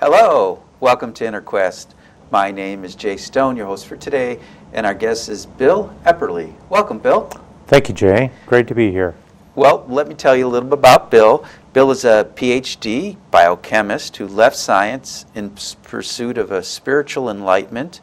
Hello, welcome to InnerQuest. My name is Jay Stone, your host for today, and our guest is Bill Epperly. Welcome, Bill. Thank you, Jay. Great to be here. Well, let me tell you a little bit about Bill. Bill is a PhD biochemist who left science in pursuit of a spiritual enlightenment.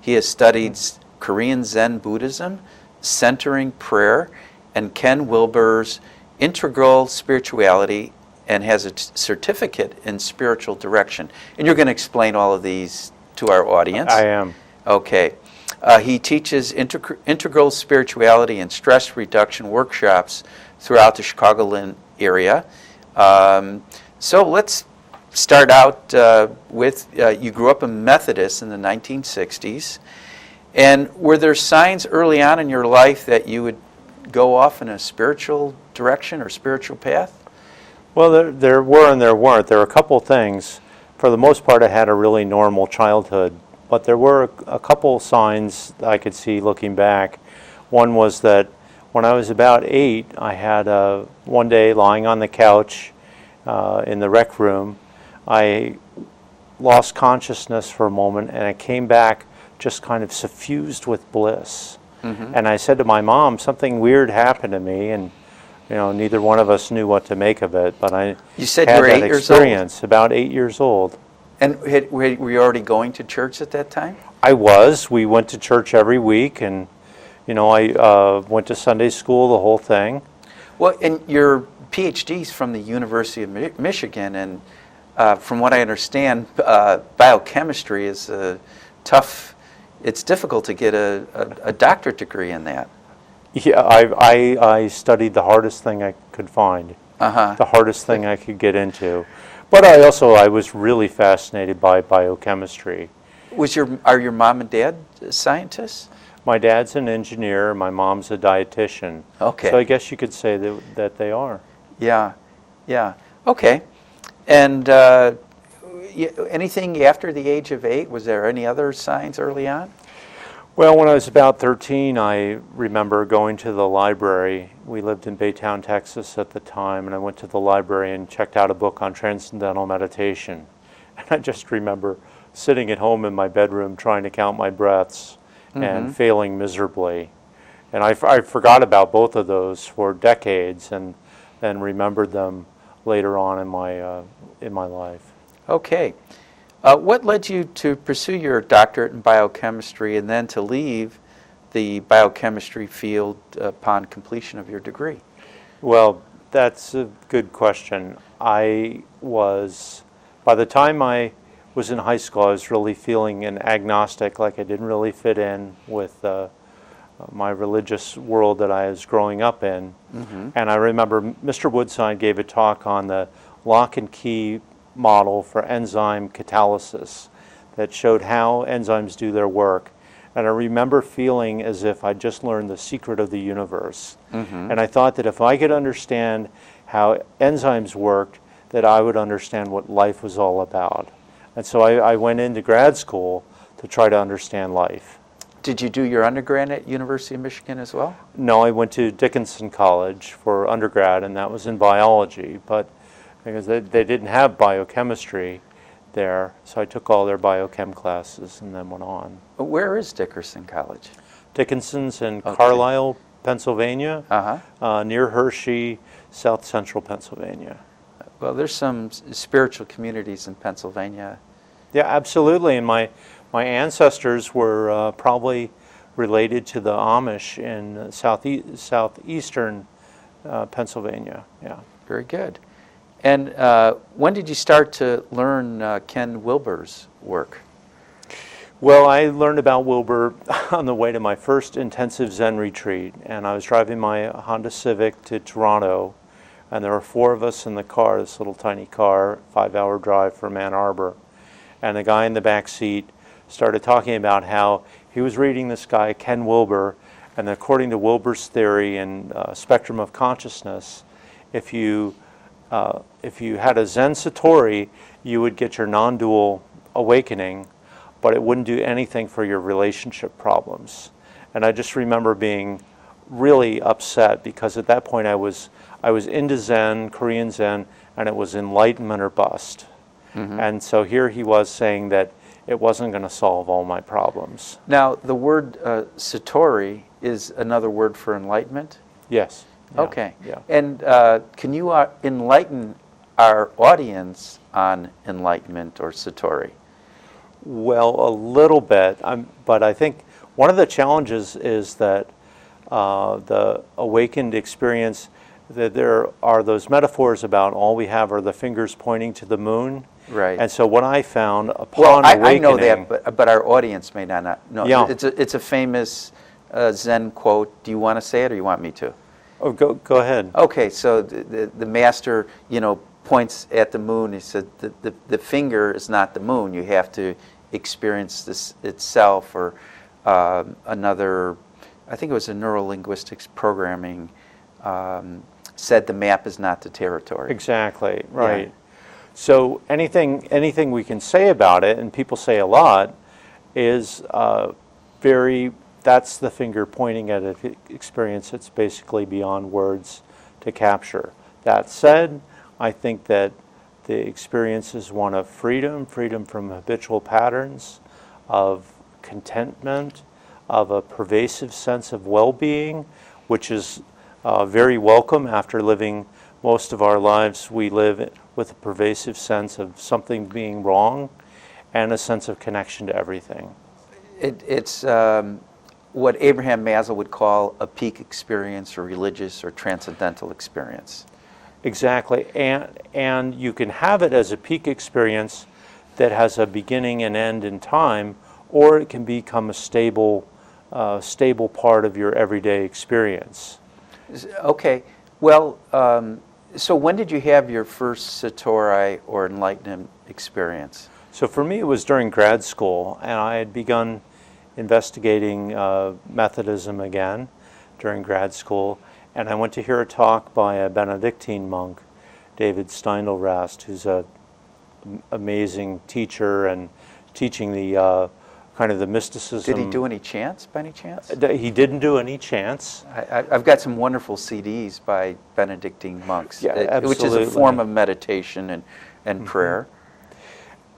He has studied Korean Zen Buddhism, centering prayer, and Ken Wilber's integral spirituality, and has a certificate in spiritual direction. And you're going to explain all of these to our audience. I am. Okay. He teaches integral spirituality and stress reduction workshops throughout the Chicagoland area. So let's start out with, you grew up a Methodist in the 1960s. And were there signs early on in your life that you would go off in a spiritual direction or spiritual path? Well, there were and there weren't. There were a couple things. For the most part, I had a really normal childhood, but there were a couple signs I could see looking back. One was that when I was about 8, I had one day lying on the couch in the rec room, I lost consciousness for a moment, and I came back just kind of suffused with bliss. Mm-hmm. And I said to my mom, something weird happened to me, and neither one of us knew what to make of it, but you said had you were that 8 years experience, old? About 8 years old. And were you already going to church at that time? I was. We went to church every week, and I went to Sunday school, the whole thing. Well, and your PhD's from the University of Michigan, and from what I understand, biochemistry is tough. It's difficult to get a doctorate degree in that. Yeah, I studied the hardest thing I could find, the hardest thing I could get into. But I was really fascinated by biochemistry. Are your mom and dad scientists? My dad's an engineer, my mom's a dietitian. Okay. So I guess you could say that they are. Yeah. Okay. And anything after the age of 8, was there any other signs early on? Well, when I was about 13, I remember going to the library. We lived in Baytown, Texas at the time, and I went to the library and checked out a book on transcendental meditation. And I just remember sitting at home in my bedroom trying to count my breaths and failing miserably. And I forgot about both of those for decades, and then remembered them later on in my life. Okay. What led you to pursue your doctorate in biochemistry and then to leave the biochemistry field upon completion of your degree? Well, that's a good question. By the time I was in high school, I was really feeling an agnostic, like I didn't really fit in with my religious world that I was growing up in. Mm-hmm. And I remember Mr. Woodside gave a talk on the lock and key model for enzyme catalysis that showed how enzymes do their work. And I remember feeling as if I just learned the secret of the universe. Mm-hmm. And I thought that if I could understand how enzymes worked, that I would understand what life was all about. And so I went into grad school to try to understand life. Did you do your undergrad at University of Michigan as well? No, I went to Dickinson College for undergrad, and that was in biology. But because they didn't have biochemistry there, so I took all their biochem classes and then went on. Where is Dickinson College? Dickinson's in Carlisle, Pennsylvania, near Hershey, south central Pennsylvania. Well, there's some spiritual communities in Pennsylvania. Yeah, absolutely. And my ancestors were probably related to the Amish in southeastern Pennsylvania. Yeah. Very good. And when did you start to learn Ken Wilber's work? Well, I learned about Wilber on the way to my first intensive Zen retreat, and I was driving my Honda Civic to Toronto, and there were 4 of us in the car, this little tiny car, 5-hour drive from Ann Arbor, and the guy in the back seat started talking about how he was reading this guy, Ken Wilber, and according to Wilber's theory and spectrum of consciousness, if you had a Zen Satori, you would get your non-dual awakening, but it wouldn't do anything for your relationship problems. And I just remember being really upset because at that point I was into Zen, Korean Zen, and it was enlightenment or bust. And so here he was saying that it wasn't going to solve all my problems. Now, the word satori is another word for enlightenment? Yes. Yeah, Okay. Yeah. And can you enlighten our audience on enlightenment or satori? Well, a little bit, but I think one of the challenges is that the awakened experience, that there are those metaphors about all we have are the fingers pointing to the moon. Right. And so what I found Well, upon I awakening... know that, but our audience may not know. Yeah. It's a famous Zen quote. Do you want to say it, or you want me to? Oh, go ahead. Okay, so the master, points at the moon. He said the finger is not the moon. You have to experience this itself, or another, I think it was a neurolinguistics programming, said the map is not the territory. Exactly, right. Yeah. So anything we can say about it, and people say a lot, is that's the finger pointing at an experience that's basically beyond words to capture. That said, I think that the experience is one of freedom from habitual patterns, of contentment, of a pervasive sense of well-being, which is very welcome after living most of our lives. We live with a pervasive sense of something being wrong and a sense of connection to everything. It's what Abraham Maslow would call a peak experience, or religious or transcendental experience. Exactly, and you can have it as a peak experience that has a beginning and end in time, or it can become a stable part of your everyday experience. Okay, well, so when did you have your first satori or enlightenment experience? So for me, it was during grad school, and I had begun investigating Methodism again during grad school, and I went to hear a talk by a Benedictine monk, David Steindl-Rast, who's an amazing teacher and teaching the kind of the mysticism. Did he do any chants, by any chance? He didn't do any chants. I've got some wonderful CDs by Benedictine monks, Yeah, absolutely. Which is a form of meditation and prayer.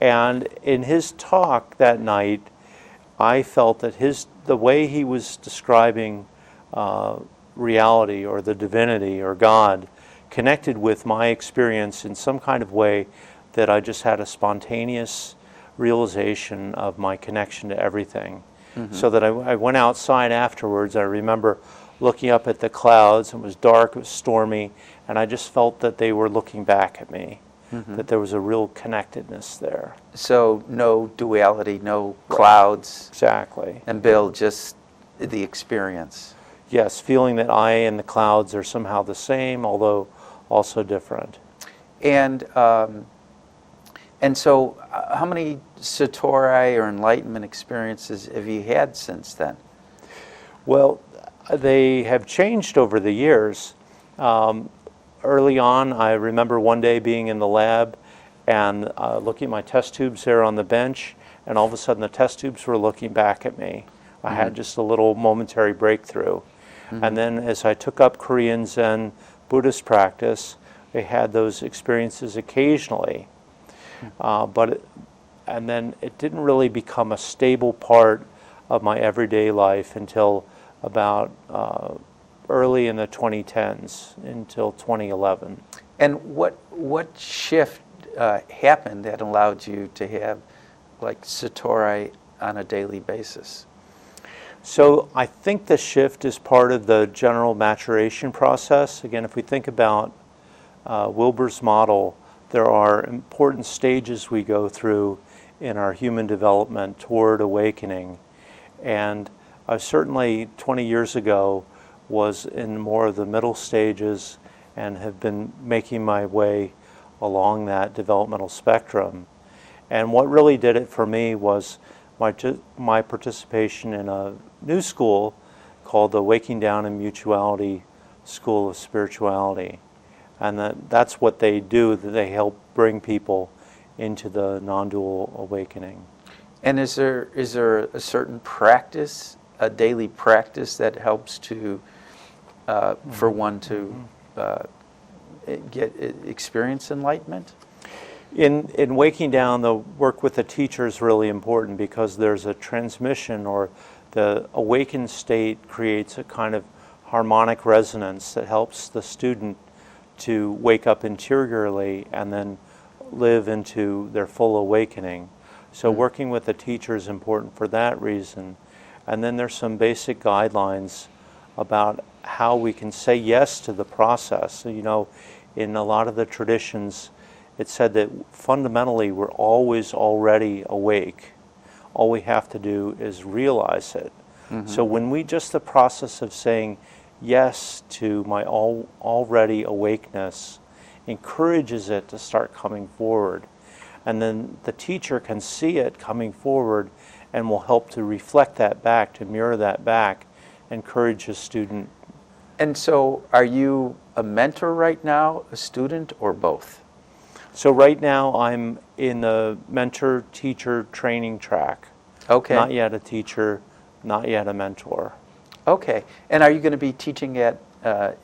And in his talk that night, I felt that the way he was describing reality or the divinity or God connected with my experience in some kind of way that I just had a spontaneous realization of my connection to everything. Mm-hmm. So that I went outside afterwards. I remember looking up at the clouds. It was dark, it was stormy, and I just felt that they were looking back at me. Mm-hmm. That there was a real connectedness there. So no duality, no clouds. Exactly. And Bill, just the experience. Yes, feeling that I and the clouds are somehow the same, although also different. And so how many satori or enlightenment experiences have you had since then? Well, they have changed over the years. Early on, I remember one day being in the lab and looking at my test tubes there on the bench, and all of a sudden the test tubes were looking back at me. I had just a little momentary breakthrough. Mm-hmm. And then as I took up Korean Zen Buddhist practice, I had those experiences occasionally. And then it didn't really become a stable part of my everyday life until about early in the 2010s, until 2011. And what shift happened that allowed you to have like satori on a daily basis? So I think the shift is part of the general maturation process. Again, if we think about Wilber's model, there are important stages we go through in our human development toward awakening. And I certainly 20 years ago was in more of the middle stages and have been making my way along that developmental spectrum. And what really did it for me was my participation in a new school called the Waking Down and Mutuality School of Spirituality. And that's what they do, that they help bring people into the non-dual awakening. And is there a certain practice, a daily practice that helps to, for one to get experience enlightenment? In Waking Down, the work with the teacher is really important because there's a transmission, or the awakened state creates a kind of harmonic resonance that helps the student to wake up interiorly and then live into their full awakening. So working with the teacher is important for that reason. And then there's some basic guidelines about how we can say yes to the process. So, in a lot of the traditions, it's said that fundamentally we're always already awake. All we have to do is realize it. So when the process of saying yes to my already awakeness encourages it to start coming forward. And then the teacher can see it coming forward and will help to reflect that back, to mirror that back, encourage a student. And so are you a mentor right now, a student, or both? So right now I'm in the mentor-teacher training track. Okay. Not yet a teacher, not yet a mentor. Okay. And are you going to be teaching at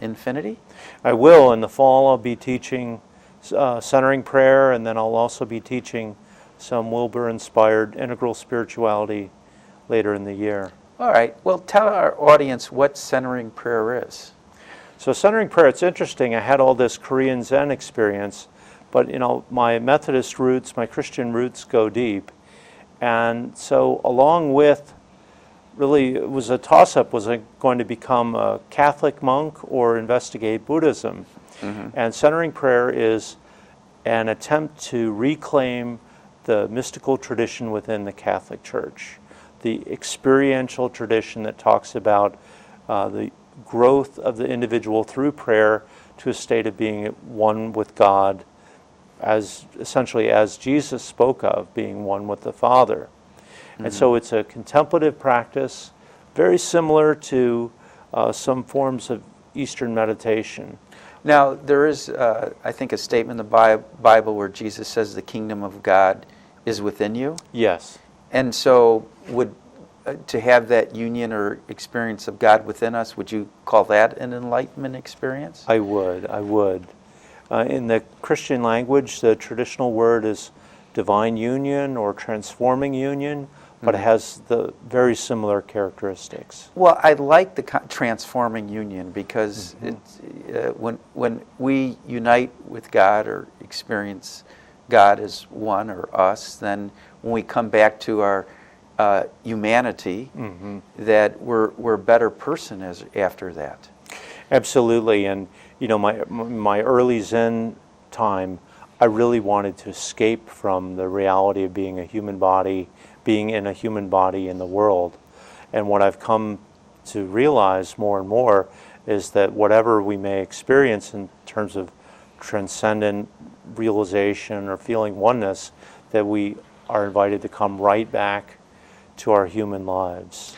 Infinity? I will. In the fall I'll be teaching centering prayer, and then I'll also be teaching some Wilbur-inspired integral spirituality later in the year. All right. Well, tell our audience what centering prayer is. So centering prayer, it's interesting. I had all this Korean Zen experience, but my Methodist roots, my Christian roots go deep. And so along with, really, it was a toss-up. Was I going to become a Catholic monk or investigate Buddhism? And centering prayer is an attempt to reclaim the mystical tradition within the Catholic Church, the experiential tradition that talks about the growth of the individual through prayer to a state of being one with God, essentially as Jesus spoke of, being one with the Father. And so it's a contemplative practice, very similar to some forms of Eastern meditation. Now, there is, I think, a statement in the Bible where Jesus says the kingdom of God is within you. Yes. And so to have that union or experience of God within us, would you call that an enlightenment experience? I would. In the Christian language, the traditional word is divine union or transforming union, but it has the very similar characteristics. Well, I like the transforming union because it's, when we unite with God or experience God as one or us, then when we come back to our humanity, that we're a better person after that. Absolutely. And my early Zen time, I really wanted to escape from the reality of being in a human body in the world. And what I've come to realize more and more is that whatever we may experience in terms of transcendent realization or feeling oneness, that we are invited to come right back to our human lives.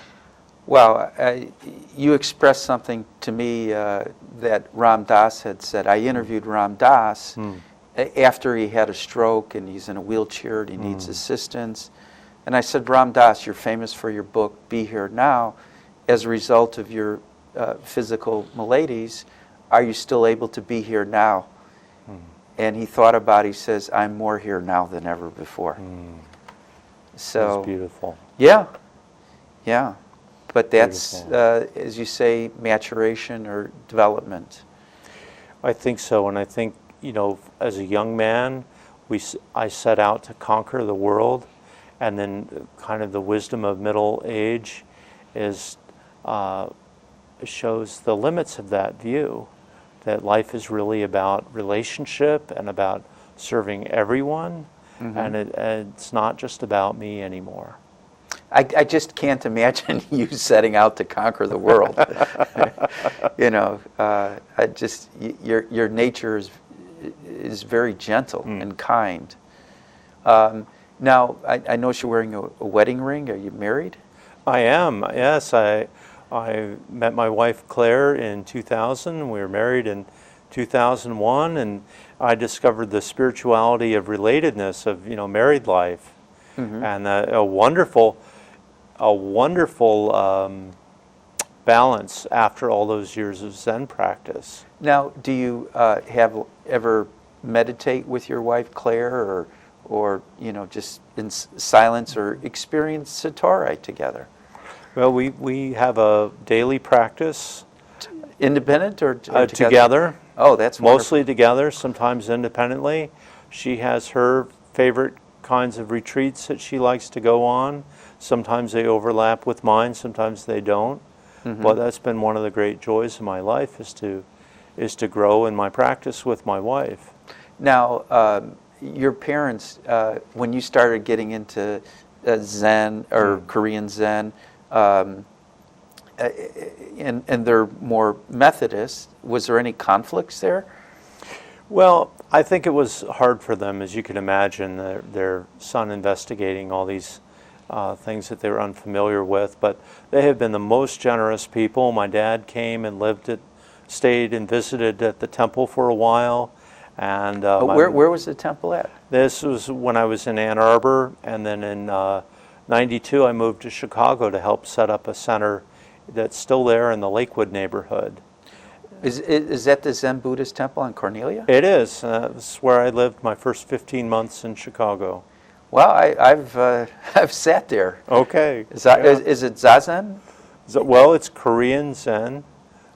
Well, you expressed something to me that Ram Dass had said. I interviewed Ram Dass after he had a stroke and he's in a wheelchair and he needs assistance. And I said, Ram Dass, you're famous for your book, Be Here Now. As a result of your physical maladies, are you still able to be here now? And he thought about it. He says, I'm more here now than ever before. So that's beautiful. Yeah. But that's, as you say, maturation or development. I think so. And I think, as a young man, I set out to conquer the world. And then kind of the wisdom of middle age shows the limits of that view, that life is really about relationship and about serving everyone, and it's not just about me anymore. I just can't imagine you setting out to conquer the world. Your nature is very gentle and kind. Now, I notice you're wearing a wedding ring. Are you married? I am, yes. I met my wife Claire in 2000. We were married in 2001, and I discovered the spirituality of relatedness of married life, and a wonderful balance after all those years of Zen practice. Now, do you have ever meditate with your wife, Claire, or just in silence, or experience Satori together? Well, we have a daily practice. Independent or together? Together. Oh, that's wonderful. Mostly together, sometimes independently. She has her favorite kinds of retreats that she likes to go on. Sometimes they overlap with mine, sometimes they don't. But that's been one of the great joys of my life, is to grow in my practice with my wife. Now, your parents, when you started getting into Zen or Korean Zen, and they're more Methodist, was there any conflicts there? Well, I think it was hard for them, as you can imagine, their son investigating all these things that they were unfamiliar with. But they have been the most generous people. My dad came and stayed and visited at the temple for a while. And where was the temple at? This was when I was in Ann Arbor, and then in '92 I moved to Chicago to help set up a center that's still there in the Lakewood neighborhood. Is that the Zen Buddhist temple on Cornelia? It is. That's where I lived my first 15 months in Chicago. Well, I've sat there. Okay. Is it Zazen? Well, it's Korean Zen.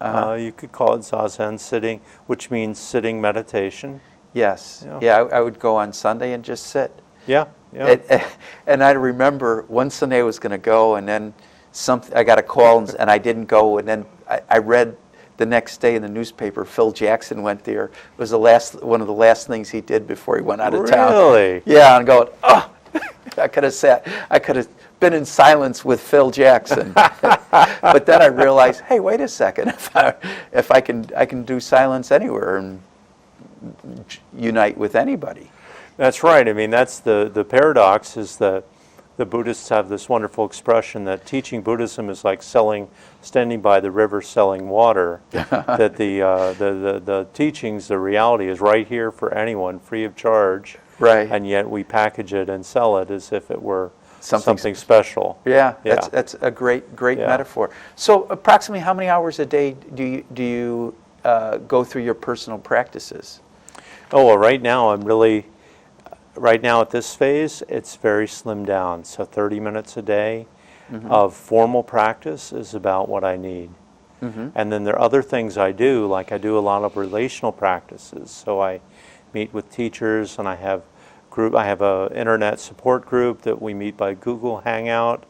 You could call it Zazen sitting, which means sitting meditation. Yes. Yeah, I would go on Sunday and just sit. Yeah. Yeah. And I remember one Sunday I was going to go, and then I got a call, and I didn't go, and then I read the next day in the newspaper, Phil Jackson went there. It was one of the last things he did before he went out of town. Really? Yeah, and going, oh, I could have been in silence with Phil Jackson. But then I realized, hey, wait a second, if I can do silence anywhere and unite with anybody. That's right. I mean, that's the paradox, is that the Buddhists have this wonderful expression that teaching Buddhism is like standing by the river selling water. That the teachings, the reality is right here for anyone, free of charge. Right. And yet we package it and sell it as if it were something special. Yeah. That's a great metaphor. So approximately how many hours a day do you go through your personal practices? Oh, well, right now at this phase, it's very slimmed down. So 30 minutes a day of formal practice is about what I need. And then there are other things I do, like I do a lot of relational practices. So I meet with teachers, and I have an internet support group that we meet by Google Hangout,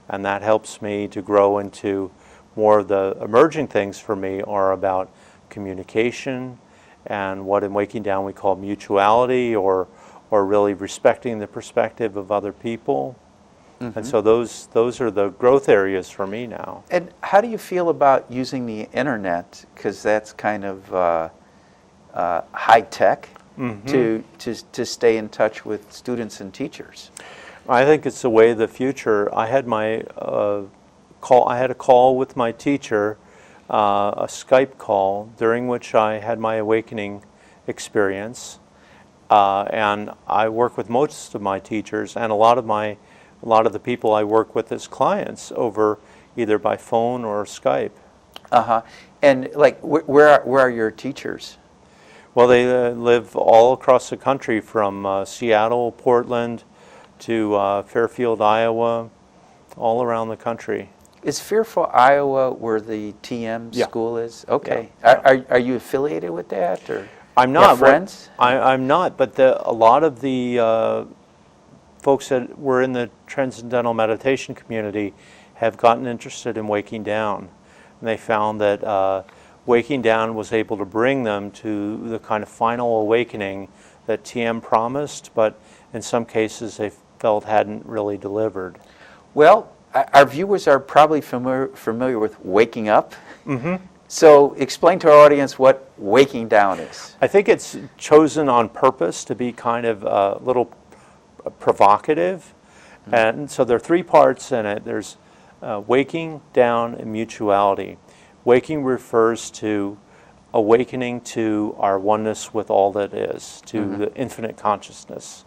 and that helps me to grow into more of the emerging things for me are about communication and what in Waking Down we call mutuality, or really respecting the perspective of other people. And so those are the growth areas for me now. And how do you feel about using the internet, because that's kind of high tech, to stay in touch with students and teachers? I think it's the way of the future. I had a call with my teacher, a Skype call, during which I had my awakening experience. And I work with most of my teachers, and a lot of the people I work with as clients over either by phone or Skype. And like, where are your teachers? Well, they live all across the country, from Seattle, Portland, to Fairfield, Iowa, all around the country. Is Fairfield, Iowa, where the TM school is? Okay. Yeah. Are you affiliated with that, or? I'm not. Friends? I'm not, but a lot of the folks that were in the Transcendental Meditation community have gotten interested in Waking Down. And they found that Waking Down was able to bring them to the kind of final awakening that TM promised, but in some cases they felt hadn't really delivered. Well, our viewers are probably familiar with Waking Up. So explain to our audience what Waking Down is. I think it's chosen on purpose to be kind of a little provocative. And so there are three parts in it. There's waking, down, and mutuality. Waking refers to awakening to our oneness with all that is, to the infinite consciousness.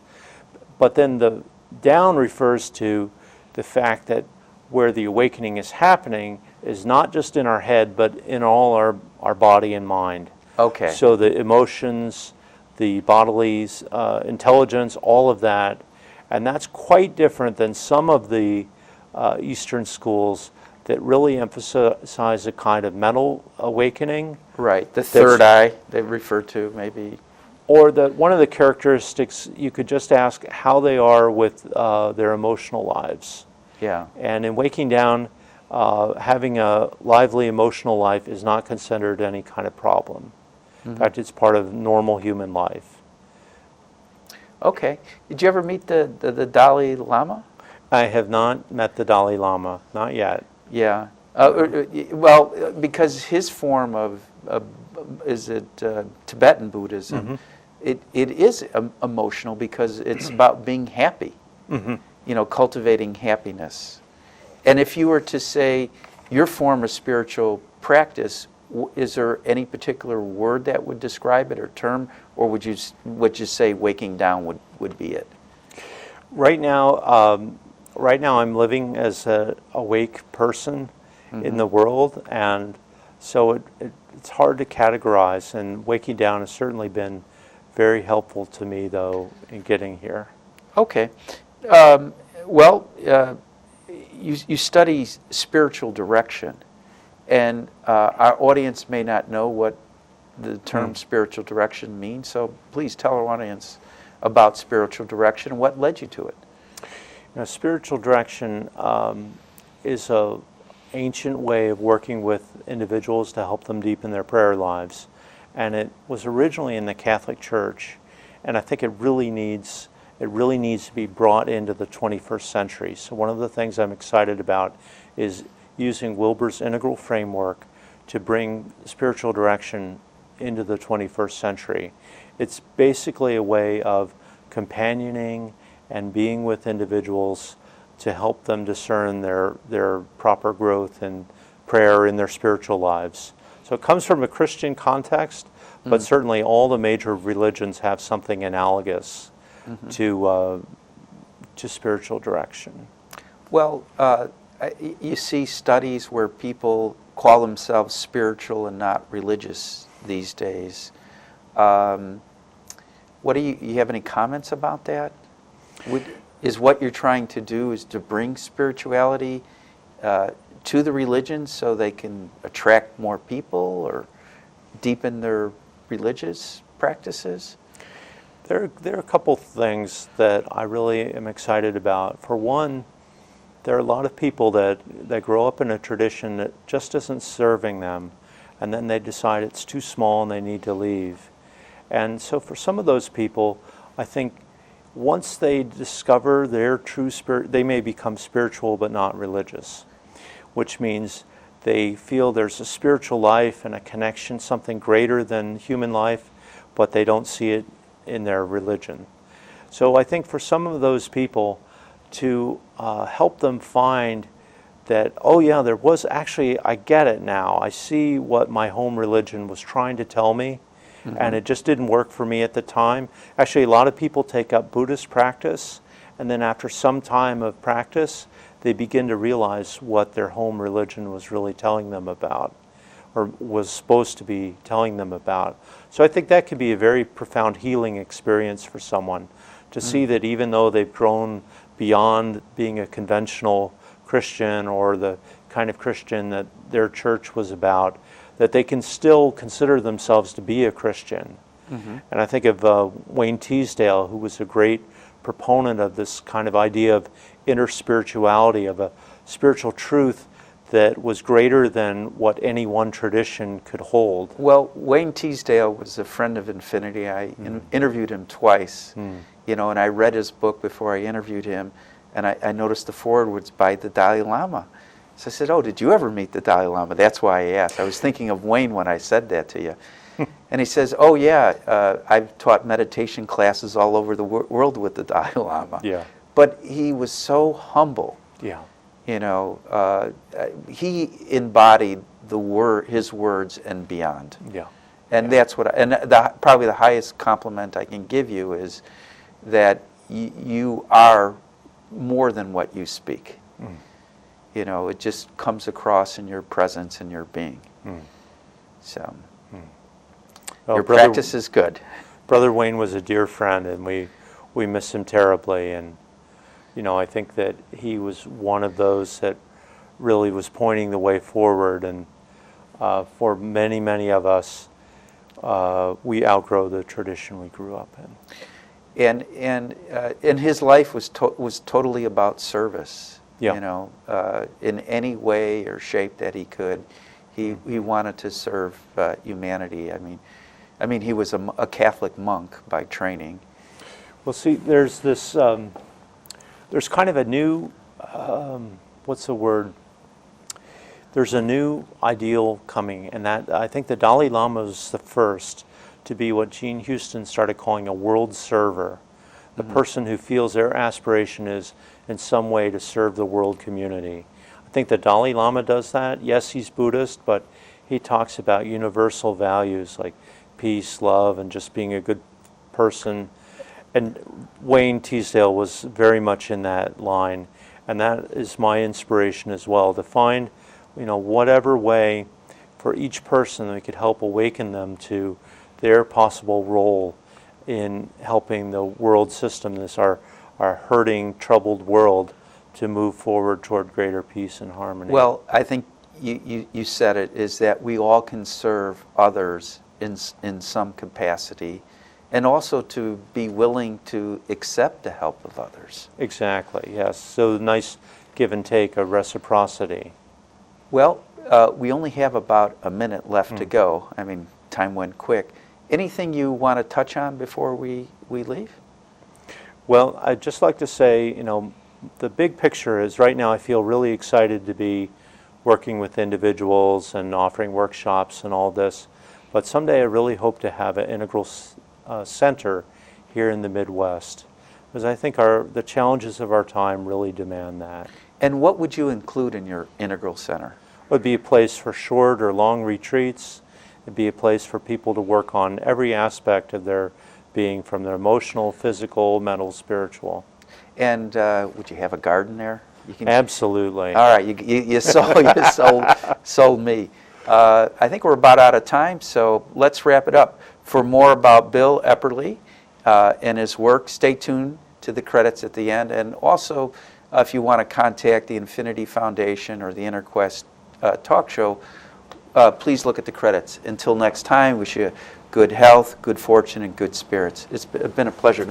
But then the down refers to the fact that where the awakening is happening is not just in our head, but in all our body and mind. Okay. So the emotions, the bodily intelligence, all of that. And that's quite different than some of the Eastern schools that really emphasize a kind of mental awakening. Right, the third eye they refer to, maybe. Or one of the characteristics, you could just ask how they are with their emotional lives. Yeah. And in waking down, having a lively emotional life is not considered any kind of problem. In fact, it's part of normal human life. Okay. Did you ever meet the Dalai Lama? I have not met the Dalai Lama, not yet. Yeah. Well, because his form of, Tibetan Buddhism, it is emotional because it's about being happy, cultivating happiness. And if you were to say your form of spiritual practice, is there any particular word that would describe it or term, or would you say waking down would be it? Right now I'm living as an awake person in the world, and so it's hard to categorize, and waking down has certainly been very helpful to me, though, in getting here. Okay. You study spiritual direction, and our audience may not know what the term spiritual direction means, so please tell our audience about spiritual direction and what led you to it. Spiritual direction is an ancient way of working with individuals to help them deepen their prayer lives, and it was originally in the Catholic Church, and I think it really needs to be brought into the 21st century. So one of the things I'm excited about is using Wilber's integral framework to bring spiritual direction into the 21st century. It's basically a way of companioning and being with individuals to help them discern their proper growth in prayer in their spiritual lives. So it comes from a Christian context, but certainly all the major religions have something analogous to spiritual direction. Well, you see studies where people call themselves spiritual and not religious these days. What do you have any comments about that? Is what you're trying to do is to bring spirituality to the religions so they can attract more people or deepen their religious practices? There are a couple things that I really am excited about. For one, there are a lot of people that grow up in a tradition that just isn't serving them, and then they decide it's too small and they need to leave. And so for some of those people, I think once they discover their true spirit, they may become spiritual but not religious, which means they feel there's a spiritual life and a connection, something greater than human life, but they don't see it in their religion. So I think for some of those people, to help them find that, oh yeah, there was actually, I get it now. I see what my home religion was trying to tell me, and it just didn't work for me at the time. Actually, a lot of people take up Buddhist practice, and then after some time of practice, they begin to realize what their home religion was really telling them about, or was supposed to be telling them about. So I think that can be a very profound healing experience for someone, to see that even though they've grown beyond being a conventional Christian or the kind of Christian that their church was about, that they can still consider themselves to be a Christian. And I think of Wayne Teasdale, who was a great proponent of this kind of idea of inner spirituality, of a spiritual truth that was greater than what any one tradition could hold. Well, Wayne Teasdale was a friend of Infinity. I interviewed him twice, and I read his book before I interviewed him, and I noticed the foreword was by the Dalai Lama. So I said, oh, did you ever meet the Dalai Lama? That's why I asked. I was thinking of Wayne when I said that to you. And he says, oh yeah, I've taught meditation classes all over the world with the Dalai Lama. Yeah. But he was so humble. Yeah. He embodied his words and beyond. Yeah. And that's what, probably the highest compliment I can give you is that you are more than what you speak. It just comes across in your presence and your being. So, Well, your practice is good. Brother Wayne was a dear friend, and we miss him terribly. And I think that he was one of those that really was pointing the way forward. And for many, many of us, we outgrow the tradition we grew up in. And his life was totally about service. Yeah. In any way or shape that he could, he wanted to serve humanity. I mean, he was a Catholic monk by training. Well, see, there's this, there's kind of a new, what's the word? There's a new ideal coming, and that I think the Dalai Lama was the first to be what Gene Houston started calling a world server, the person who feels their aspiration is in some way to serve the world community. I think the Dalai Lama does that. Yes, he's Buddhist, but he talks about universal values like peace, love, and just being a good person. And Wayne Teasdale was very much in that line, and that is my inspiration as well, to find, whatever way for each person that we could help awaken them to their possible role in helping the world system, our hurting, troubled world, to move forward toward greater peace and harmony. Well, I think you said it, is that we all can serve others in some capacity, and also to be willing to accept the help of others. Exactly, yes. So nice give and take, a reciprocity. Well, we only have about a minute left to go. I mean, time went quick. Anything you want to touch on before we leave? Well, I'd just like to say, the big picture is right now I feel really excited to be working with individuals and offering workshops and all this. But someday I really hope to have an integral center here in the Midwest, because I think the challenges of our time really demand that. And what would you include in your integral center? It would be a place for short or long retreats. It'd be a place for people to work on every aspect of their being, from their emotional, physical, mental, spiritual. And would you have a garden there? Absolutely. All right, you sold me. I think we're about out of time, so let's wrap it up. For more about Bill Epperly and his work, stay tuned to the credits at the end. And also, if you want to contact the Infinity Foundation or the InnerQuest talk show, please look at the credits. Until next time, wish you good health, good fortune, and good spirits. It's been a pleasure to meet you.